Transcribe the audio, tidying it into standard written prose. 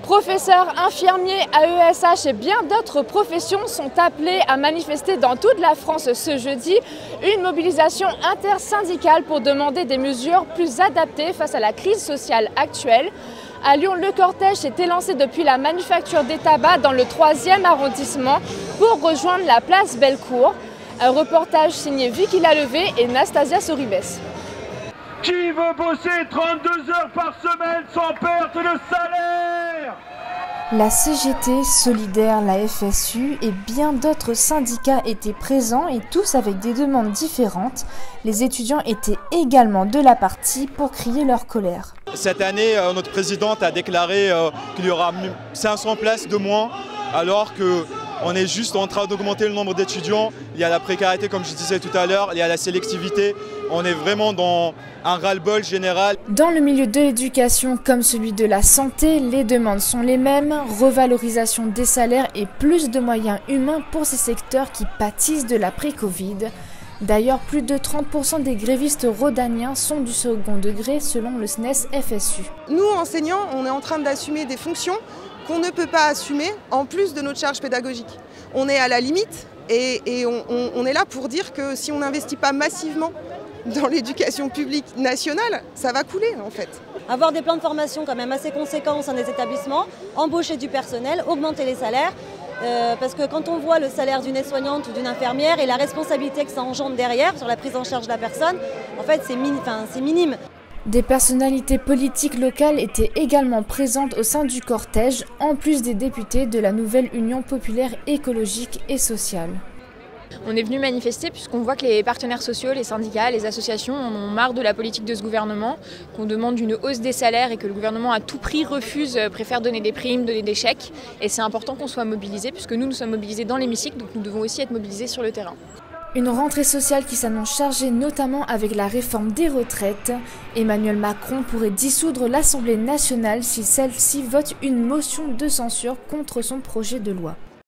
Professeurs, infirmiers, AESH et bien d'autres professions sont appelés à manifester dans toute la France ce jeudi. Une mobilisation intersyndicale pour demander des mesures plus adaptées face à la crise sociale actuelle. À Lyon, le cortège s'est élancé depuis la Manufacture des Tabacs dans le 3e arrondissement pour rejoindre la place Bellecour. Un reportage signé Vicky Lalevé et Nastasia Soribes. Qui veut bosser 32 heures par semaine sans perte de salaire ? La CGT, Solidaire, la FSU et bien d'autres syndicats étaient présents et tous avec des demandes différentes. Les étudiants étaient également de la partie pour crier leur colère. Cette année, notre présidente a déclaré qu'il y aura 500 places de moins alors qu'on est juste en train d'augmenter le nombre d'étudiants. Il y a la précarité, comme je disais tout à l'heure, il y a la sélectivité. On est vraiment dans un ras-le-bol général. Dans le milieu de l'éducation comme celui de la santé, les demandes sont les mêmes. Revalorisation des salaires et plus de moyens humains pour ces secteurs qui pâtissent de l'après-Covid. D'ailleurs, plus de 30% des grévistes rhodaniens sont du second degré selon le SNES FSU. Nous, enseignants, on est en train d'assumer des fonctions qu'on ne peut pas assumer en plus de notre charge pédagogique. On est à la limite et on est là pour dire que si on n'investit pas massivement dans l'éducation publique nationale, ça va couler en fait. Avoir des plans de formation quand même assez conséquents au sein des établissements, embaucher du personnel, augmenter les salaires, parce que quand on voit le salaire d'une aide-soignante ou d'une infirmière et la responsabilité que ça engendre derrière sur la prise en charge de la personne, en fait c'est minime. Des personnalités politiques locales étaient également présentes au sein du cortège, en plus des députés de la nouvelle Union populaire écologique et sociale. On est venu manifester puisqu'on voit que les partenaires sociaux, les syndicats, les associations en ont marre de la politique de ce gouvernement, qu'on demande une hausse des salaires et que le gouvernement à tout prix refuse, préfère donner des primes, donner des chèques. Et c'est important qu'on soit mobilisés puisque nous sommes mobilisés dans l'hémicycle, donc nous devons aussi être mobilisés sur le terrain. Une rentrée sociale qui s'annonce chargée notamment avec la réforme des retraites. Emmanuel Macron pourrait dissoudre l'Assemblée nationale si celle-ci vote une motion de censure contre son projet de loi.